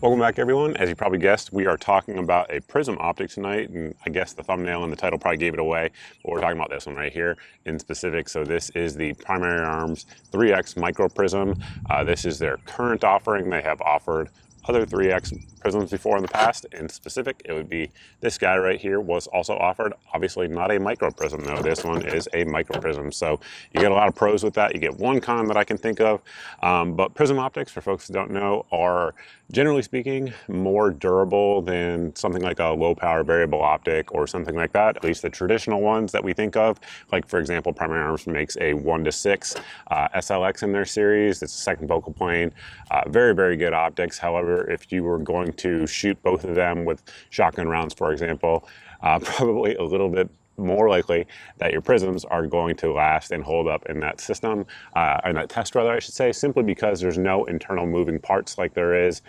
Welcome back, everyone. As you probably guessed, we are talking about a Prism Optic tonight, and I guess the thumbnail and the title probably gave it away, but we're talking about this one right here in specific. So this is the Primary Arms 3X Micro Prism. This is their current offering. They have offered other 3X prisms before in the past. In specific, it would be this guy right here was also offered. Obviously not a micro prism though. This one is a micro prism. So you get a lot of pros with that. You get one con that I can think of. But prism optics, for folks who don't know, are generally speaking more durable than something like a low power variable optic or something like that. At least the traditional ones that we think of. Like for example, Primary Arms makes a 1:6 SLX in their series. It's a second focal plane. Very, very good optics. However, if you were going to shoot both of them with shotgun rounds, for example, probably a little bit more likely that your prisms are going to last and hold up in that system, in that test rather, I should say, simply because there's no internal moving parts like there is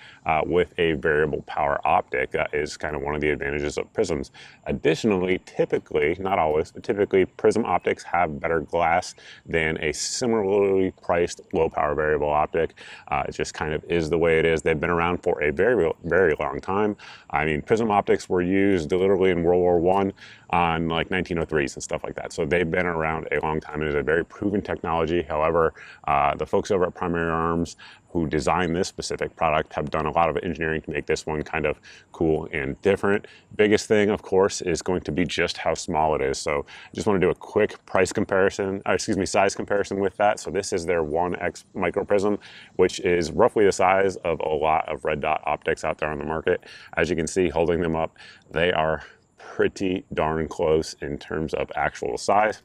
with a variable power optic. That is kind of one of the advantages of prisms. Additionally, typically, not always, but typically prism optics have better glass than a similarly priced low power variable optic. It just kind of is the way it is. They've been around for a very, very long time. I mean, prism optics were used literally in World War I on like 1903s and stuff like that. So they've been around a long time. It is a very proven technology. However, the folks over at Primary Arms who designed this specific product have done a lot of engineering to make this one kind of cool and different. Biggest thing, of course, is going to be just how small it is. So I just want to do a quick price comparison, size comparison with that. So this is their 1X Micro Prism, which is roughly the size of a lot of red dot optics out there on the market. As you can see, holding them up, they are pretty darn close in terms of actual size.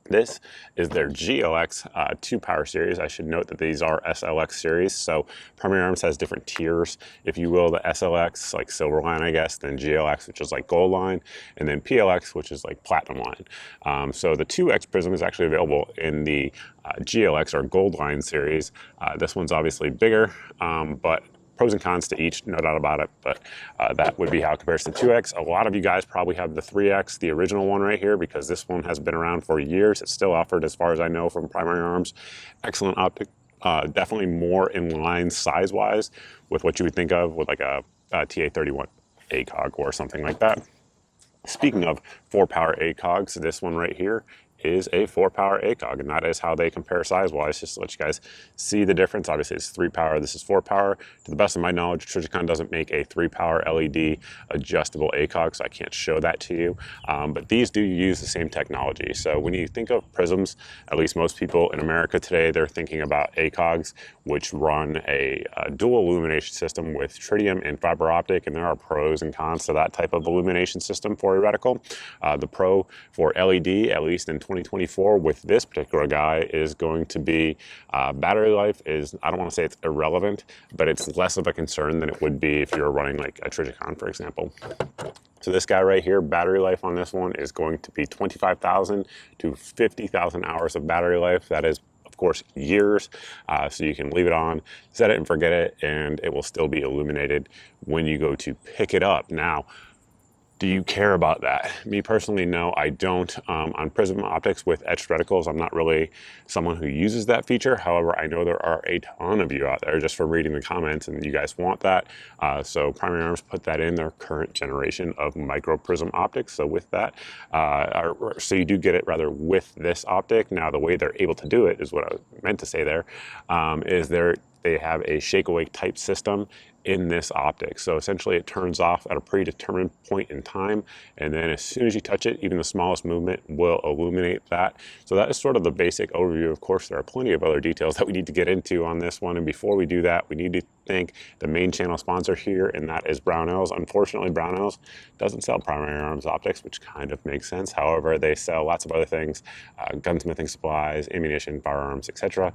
This is their GLX 2-power series. I should note that these are SLX series. So Primary Arms has different tiers, if you will. The SLX, like silver line, I guess, then GLX, which is like gold line, and then PLX, which is like platinum line. So the 2X Prism is actually available in the GLX or gold line series. This one's obviously bigger, but pros and cons to each, no doubt about it, but that would be how it compares to 2X. A lot of you guys probably have the 3X, the original one right here, because this one has been around for years. It's still offered, as far as I know, from Primary Arms. Excellent optic, definitely more in line size-wise with what you would think of with like a TA31 ACOG or something like that. Speaking of 4-power ACOGs, this one right here is a 4-power ACOG, and that is how they compare size-wise, just to let you guys see the difference. Obviously, it's 3-power, this is 4-power. To the best of my knowledge, Trijicon doesn't make a 3-power LED adjustable ACOG, so I can't show that to you. But these do use the same technology. So when you think of prisms, at least most people in America today, they're thinking about ACOGs, which run a dual illumination system with tritium and fiber optic, and there are pros and cons to that type of illumination system for a reticle. The pro for LED, at least in 2024 with this particular guy, is going to be battery life is, I don't want to say it's irrelevant, but it's less of a concern than it would be if you're running like a Trijicon, for example. So this guy right here, battery life on this one is going to be 25,000 to 50,000 hours of battery life. That is, of course, years. So you can leave it on, set it and forget it, and it will still be illuminated when you go to pick it up. Now, do you care about that? Me personally, no, I don't. On Prism Optics with etched reticles, I'm not really someone who uses that feature. However, I know there are a ton of you out there just from reading the comments, and you guys want that. So Primary Arms put that in their current generation of Micro Prism Optics. So with that, so you do get it rather with this optic. Now, the way they're able to do it is what I meant to say there, is they have a shake awake type system in this optic. So essentially it turns off at a predetermined point in time, and then as soon as you touch it, even the smallest movement will illuminate that. So that is sort of the basic overview. Of course, there are plenty of other details that we need to get into on this one, and before we do that, we need to thank the main channel sponsor here, and that is Brownells. Unfortunately, Brownells doesn't sell Primary Arms optics, which kind of makes sense. However, they sell lots of other things, gunsmithing supplies, ammunition, firearms, etc.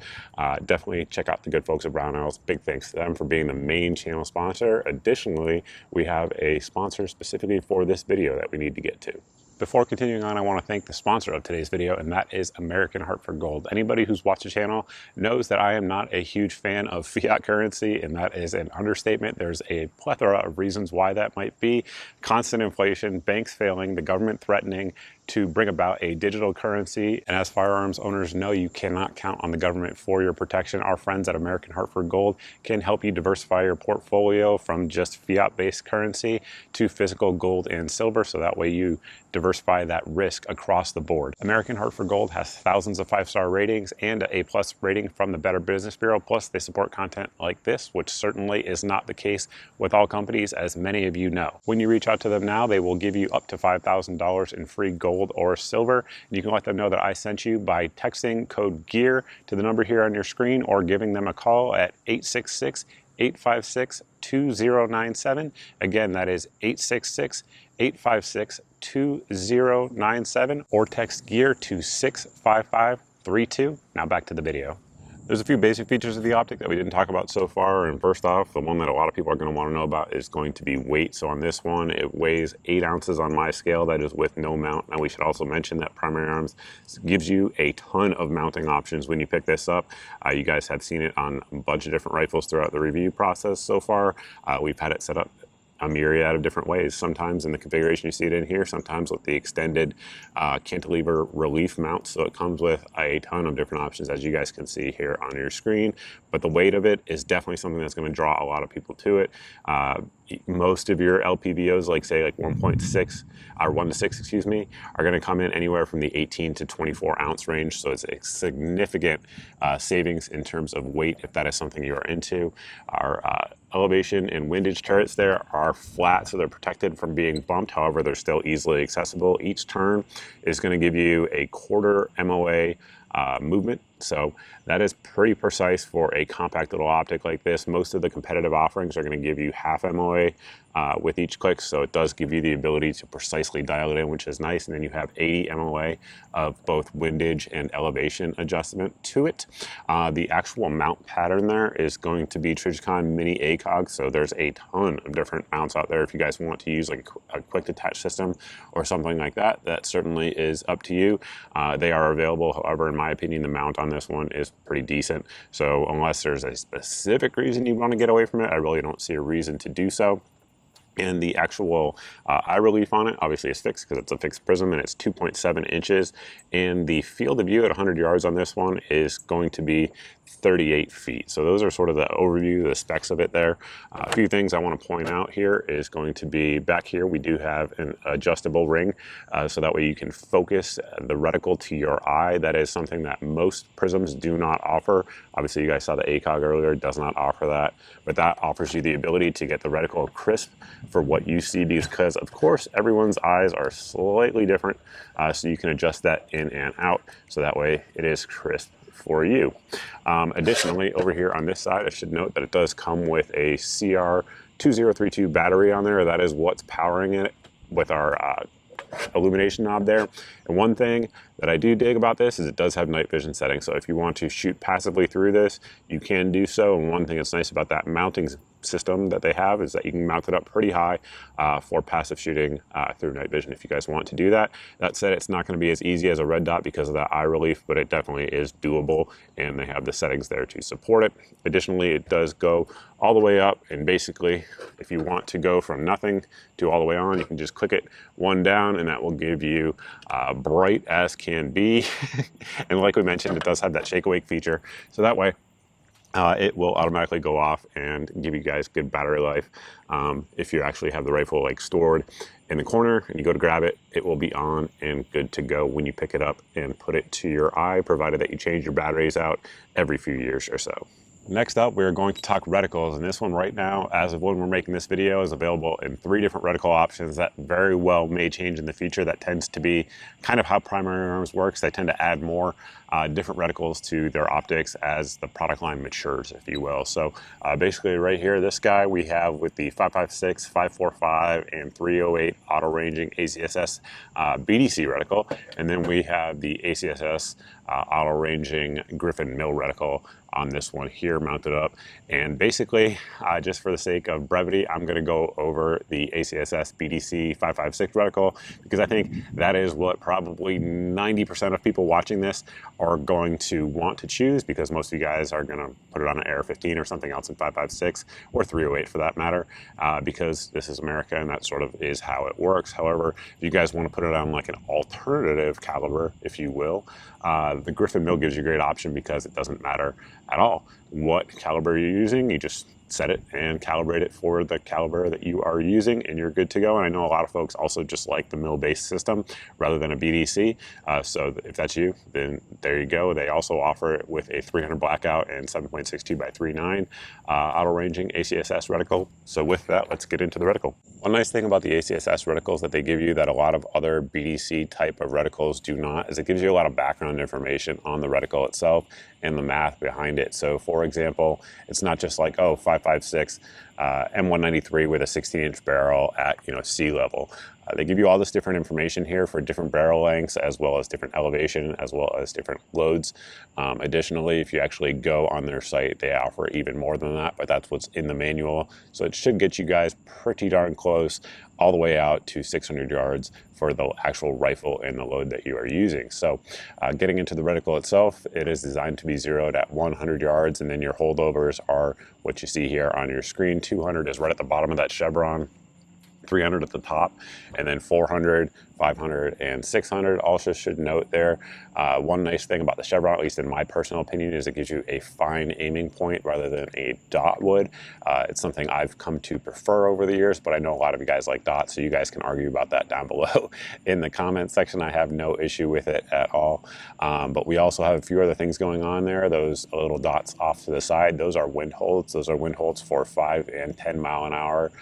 Definitely check out the good folks at Brownells. Big thanks to them for being the main channel sponsor. Additionally, we have a sponsor specifically for this video that we need to get to. Before continuing on, I want to thank the sponsor of today's video, and that is American Hartford Gold. Anybody who's watched the channel knows that I am not a huge fan of fiat currency, and that is an understatement. There's a plethora of reasons why that might be. Constant inflation, banks failing, the government threatening to bring about a digital currency. And as firearms owners know, you cannot count on the government for your protection. Our friends at American Hartford Gold can help you diversify your portfolio from just fiat-based currency to physical gold and silver, so that way you diversify that risk across the board. American Hartford Gold has thousands of 5-star ratings and an A+ rating from the Better Business Bureau. Plus, they support content like this, which certainly is not the case with all companies, as many of you know. When you reach out to them now, they will give you up to $5,000 in free gold or silver. And you can let them know that I sent you by texting code GEAR to the number here on your screen, or giving them a call at 866-856-2097. Again, that is 866-856-2097, or text GEAR to 65532. Now back to the video. There's a few basic features of the optic that we didn't talk about so far, and first off, the one that a lot of people are going to want to know about is going to be weight. So on this one, it weighs 8 ounces on my scale. That is with no mount. Now we should also mention that Primary Arms gives you a ton of mounting options when you pick this up. You guys have seen it on a bunch of different rifles throughout the review process so far. We've had it set up a myriad of different ways, sometimes in the configuration you see it in here, sometimes with the extended cantilever relief mount. So it comes with a ton of different options, as you guys can see here on your screen. But the weight of it is definitely something that's going to draw a lot of people to it. Most of your LPVOs, like say like 1.6 or 1 to 6, excuse me, are going to come in anywhere from the 18 to 24 ounce range. So it's a significant savings in terms of weight if that is something you are into. Our elevation and windage turrets there are flat, so they're protected from being bumped. However, they're still easily accessible. Each turn is going to give you a quarter MOA movement. So that is pretty precise for a compact little optic like this. Most of the competitive offerings are going to give you half MOA with each click, so it does give you the ability to precisely dial it in, which is nice. And then you have 80 MOA of both windage and elevation adjustment to it. The actual mount pattern there is going to be Trijicon Mini ACOG, so there's a ton of different mounts out there. If you guys want to use like a quick detach system or something like that, that certainly is up to you. They are available. However, in my opinion, the mount on this one is pretty decent. So unless there's a specific reason you want to get away from it, I really don't see a reason to do so. And the actual eye relief on it obviously is fixed because it's a fixed prism, and it's 2.7 inches. And the field of view at 100 yards on this one is going to be 38 feet. So those are sort of the overview, the specs of it there. A few things I want to point out here is going to be back here, we do have an adjustable ring. So that way you can focus the reticle to your eye. That is something that most prisms do not offer. Obviously you guys saw the ACOG earlier, it does not offer that, but that offers you the ability to get the reticle crisp for what you see, because of course everyone's eyes are slightly different. So you can adjust that in and out, so that way it is crisp for you. Additionally, over here on this side, I should note that it does come with a CR2032 battery on there. That is what's powering it with our illumination knob there. And one thing that I do dig about this is it does have night vision settings. So if you want to shoot passively through this, you can do so. And one thing that's nice about that mounting system that they have is that you can mount it up pretty high for passive shooting through night vision if you guys want to do that. That said, it's not going to be as easy as a red dot because of that eye relief, but it definitely is doable, and they have the settings there to support it. Additionally, it does go all the way up, and basically if you want to go from nothing to all the way on, you can just click it one down, and that will give you bright as can be. And like we mentioned, it does have that shake awake feature, so that way it will automatically go off and give you guys good battery life. If you actually have the rifle like stored in the corner and you go to grab it, it will be on and good to go when you pick it up and put it to your eye, provided that you change your batteries out every few years or so. Next up, we're going to talk reticles, and this one right now, as of when we're making this video, is available in 3 different reticle options that very well may change in the future. That tends to be kind of how Primary Arms works. They tend to add more different reticles to their optics as the product line matures, if you will. So basically right here, this guy we have with the 5.56, 5.45, and 308 auto ranging ACSS BDC reticle, and then we have the ACSS auto ranging Griffin Mill reticle on this one here mounted up. And basically, just for the sake of brevity, I'm going to go over the ACSS BDC 5.56 reticle, because I think that is what probably 90% of people watching this are going to want to choose, because most of you guys are going to put it on an AR-15 or something else in 5.56 or 308 for that matter, because this is America and that sort of is how it works. However, if you guys want to put it on like an alternative caliber, if you will, the Griffin mill gives you a great option, because it doesn't matter at all what caliber you're using. You just set it and calibrate it for the caliber that you are using, and you're good to go. And I know a lot of folks also just like the mill-based system rather than a BDC. So if that's you, then there you go. They also offer it with a 300 blackout and 7.62 by 3.9 auto-ranging ACSS reticle. So with that, let's get into the reticle. One nice thing about the ACSS reticles that they give you that a lot of other BDC type of reticles do not is it gives you a lot of background information on the reticle itself and the math behind it. So for example, it's not just like, oh, 5.56 M193 with a 16-inch barrel at sea level. They give you all this different information here for different barrel lengths, as well as different elevation, as well as different loads. Additionally, if you actually go on their site, they offer even more than that, but that's what's in the manual. So it should get you guys pretty darn close all the way out to 600 yards for the actual rifle and the load that you are using. So getting into the reticle itself, it is designed to be zeroed at 100 yards, and then your holdovers are what you see here on your screen. 200 is right at the bottom of that chevron, 300 at the top, and then 400, 500, and 600. Also should note there, one nice thing about the chevron, at least in my personal opinion, is it gives you a fine aiming point rather than a dot would. It's something I've come to prefer over the years, but I know a lot of you guys like dots, so you guys can argue about that down below in the comment section. I have no issue with it at all. But we also have a few other things going on there. Those little dots off to the side, those are wind holds. Those are wind holds for 5 and 10 mile an hour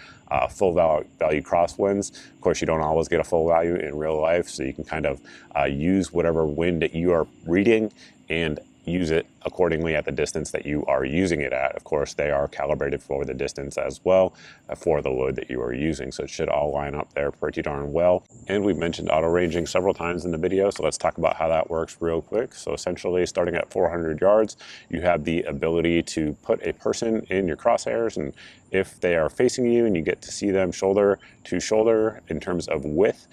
full value crosswinds. Of course, you don't always get a full value in real life, so you can kind of use whatever wind that you are reading and use it accordingly at the distance that you are using it at. Of course, they are calibrated for the distance as well for the load that you are using, so it should all line up there pretty darn well. And we've mentioned auto ranging several times in the video, so let's talk about how that works real quick. So essentially, starting at 400 yards, you have the ability to put a person in your crosshairs, and if they are facing you and you get to see them shoulder to shoulder in terms of width,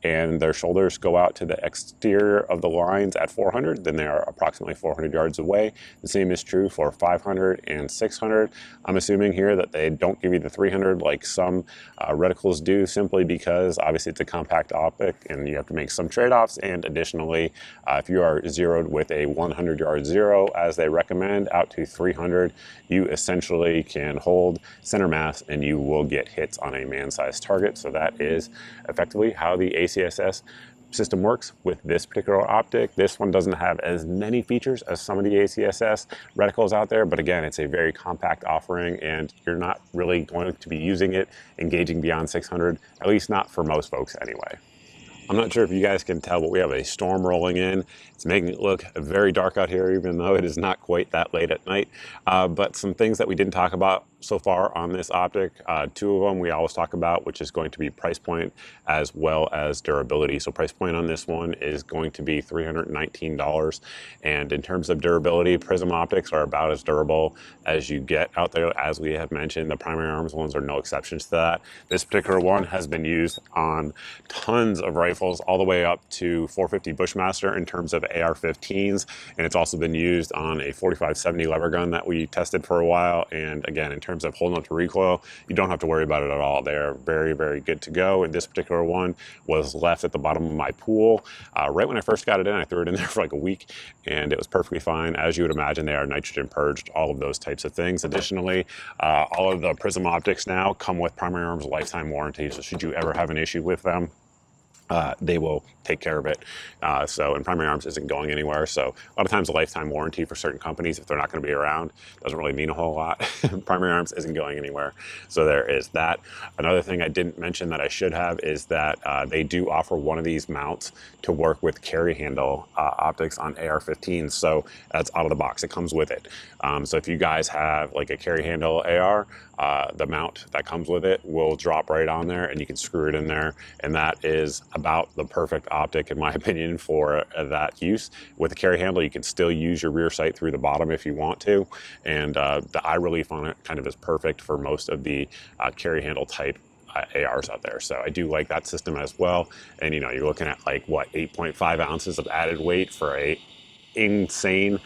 and their shoulders go out to the exterior of the lines at 400, then they are approximately 400 yards away. The same is true for 500 and 600. I'm assuming here that they don't give you the 300 like some reticles do, simply because obviously it's a compact optic and you have to make some trade-offs. And additionally, if you are zeroed with a 100-yard zero, as they recommend, out to 300, you essentially can hold center mass and you will get hits on a man-sized target. So that is effectively how the ACSS system works with this particular optic. This one doesn't have as many features as some of the ACSS reticles out there, but again, it's a very compact offering and you're not really going to be using it engaging beyond 600, at least not for most folks anyway. I'm not sure if you guys can tell, but we have a storm rolling in. It's making it look very dark out here, even though it is not quite that late at night. But some things that we didn't talk about so far on this optic, two of them we always talk about, which is going to be price point as well as durability. So price point on this one is going to be $319. And in terms of durability, Prism optics are about as durable as you get out there. As we have mentioned, the primary arms ones are no exceptions to that. This particular one has been used on tons of rifles, all the way up to 450 Bushmaster in terms of AR-15s. And it's also been used on a 45-70 lever gun that we tested for a while. And again, in terms of holding up to recoil, you don't have to worry about it at all. They're very, very good to go. And this particular one was left at the bottom of my pool. Right when I first got it in, I threw it in there for like a week and it was perfectly fine. As you would imagine, they are nitrogen purged, all of those types of things. Additionally, all of the Prism optics now come with primary arms lifetime warranty. So should you ever have an issue with them, they will take care of it. And primary arms isn't going anywhere. So a lot of times a lifetime warranty for certain companies, if they're not going to be around, doesn't really mean a whole lot. Primary arms isn't going anywhere. So there is that. Another thing I didn't mention that I should have is that they do offer one of these mounts to work with carry handle optics on AR-15s. So that's out of the box. It comes with it. So if you guys have like a carry handle AR, the mount that comes with it will drop right on there and you can screw it in there. And that is about the perfect optic, in my opinion, for that use. With the carry handle, you can still use your rear sight through the bottom if you want to. And the eye relief on it kind of is perfect for most of the carry handle type ARs out there. So I do like that system as well. And you're looking at like what, 8.5 ounces of added weight for a insane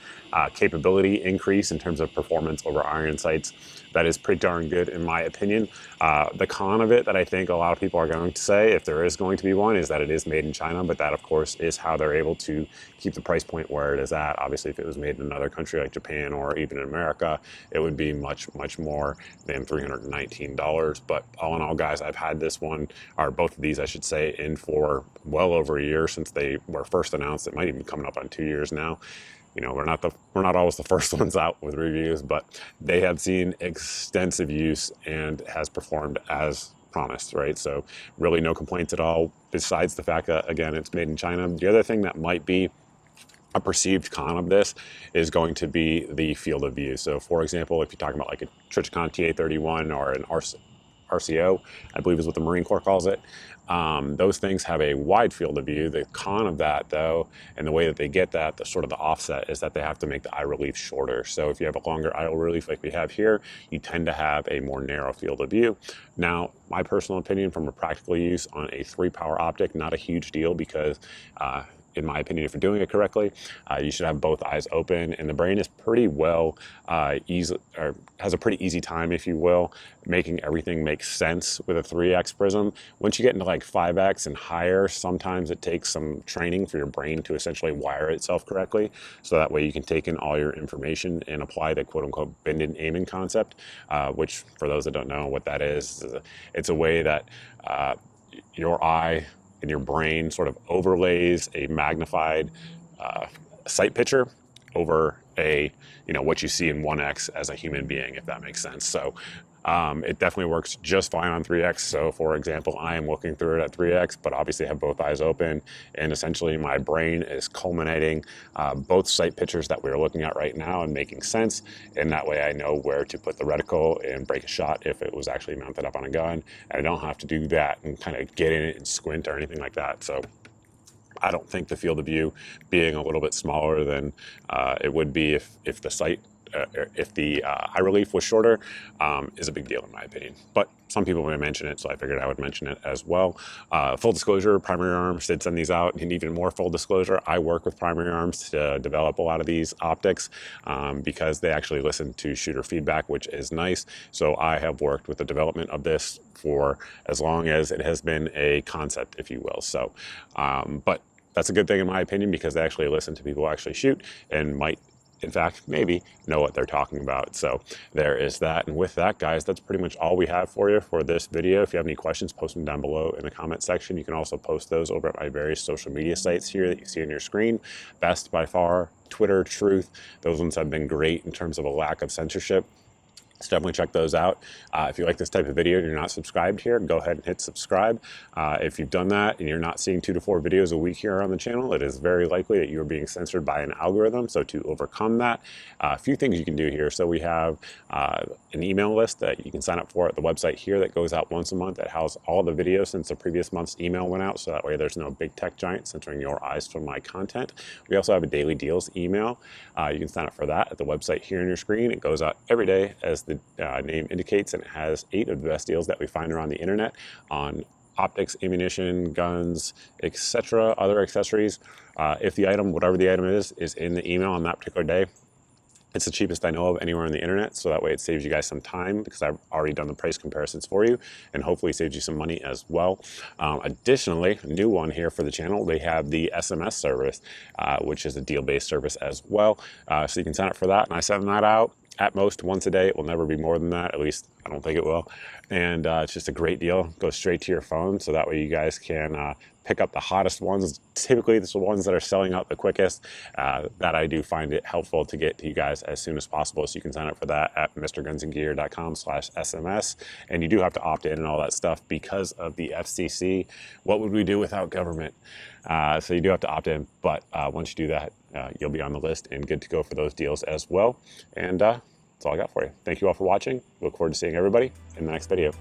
capability increase in terms of performance over iron sights. That is pretty darn good in my opinion. The con of it that I think a lot of people are going to say, if there is going to be one, is that it is made in China, but that of course is how they're able to keep the price point where it is at. Obviously, if it was made in another country like Japan or even in America, it would be much more than $319. But all in all, guys, I've had this one, or both of these I should say, in for well over a year since they were first announced. It might even be coming up on 2 years now. You know, we're not always the first ones out with reviews, but they have seen extensive use and has performed as promised, right? So really no complaints at all, besides the fact that, again, it's made in China. The other thing that might be a perceived con of this is going to be the field of view. So for example, if you're talking about like a Trichicon TA-31 or an RCO, I believe is what the Marine Corps calls it. Those things have a wide field of view. The con of that, though, and the way that they get that, the sort of the offset, is that they have to make the eye relief shorter. So if you have a longer eye relief like we have here, you tend to have a more narrow field of view. Now, my personal opinion from a practical use on a 3-power optic, not a huge deal, because in my opinion, if you're doing it correctly, you should have both eyes open, and the brain is pretty well has a pretty easy time, if you will, making everything make sense with a 3x prism. Once you get into like 5x and higher, sometimes it takes some training for your brain to essentially wire itself correctly, so that way you can take in all your information and apply the quote-unquote bend-in aiming concept, which for those that don't know what that is, it's a way that your eye and your brain sort of overlays a magnified sight picture over a, what you see in 1x as a human being, if that makes sense. So it definitely works just fine on 3x. So for example, I am looking through it at 3x, but obviously have both eyes open, and essentially my brain is culminating both sight pictures that we're looking at right now and making sense. And that way I know where to put the reticle and break a shot if it was actually mounted up on a gun. And I don't have to do that and kind of get in it and squint or anything like that. So I don't think the field of view being a little bit smaller than it would be if the sight, if the eye relief was shorter, is a big deal in my opinion. But some people may mention it, so I figured I would mention it as well. Full disclosure, Primary Arms did send these out, and even more full disclosure, I work with Primary Arms to develop a lot of these optics because they actually listen to shooter feedback, which is nice. So I have worked with the development of this for as long as it has been a concept, if you will. So, but that's a good thing in my opinion, because they actually listen to people who actually shoot and might, in fact, maybe know what they're talking about. So there is that. And with that, guys, that's pretty much all we have for you for this video. If you have any questions, post them down below in the comment section. You can also post those over at my various social media sites here that you see on your screen. Best by far, Twitter, Truth. Those ones have been great in terms of a lack of censorship. So definitely check those out. If you like this type of video and you're not subscribed here, go ahead and hit subscribe. If you've done that and you're not seeing 2 to 4 videos a week here on the channel, it is very likely that you're being censored by an algorithm. So to overcome that, a few things you can do here. So we have an email list that you can sign up for at the website here that goes out once a month that houses all the videos since the previous month's email went out. So that way there's no big tech giant censoring your eyes from my content. We also have a daily deals email. You can sign up for that at the website here on your screen. It goes out every day, as the name indicates, and it has 8 of the best deals that we find around the internet on optics, ammunition, guns, etc., other accessories. If the item, whatever the item is in the email on that particular day, it's the cheapest I know of anywhere on the internet, so that way it saves you guys some time, because I've already done the price comparisons for you, and hopefully saves you some money as well. Additionally, a new one here for the channel, they have the SMS service, which is a deal-based service as well. So you can sign up for that, and I send that out at most once a day. It will never be more than that, at least I don't think it will. And it's just a great deal. Goes straight to your phone, so that way you guys can pick up the hottest ones. Typically, it's the ones that are selling out the quickest. That I do find it helpful to get to you guys as soon as possible. So you can sign up for that at mrgunsandgear.com/SMS. And you do have to opt in and all that stuff because of the FCC. What would we do without government? So you do have to opt in, but once you do that, you'll be on the list and good to go for those deals as well. And that's all I got for you. Thank you all for watching. Look forward to seeing everybody in the next video.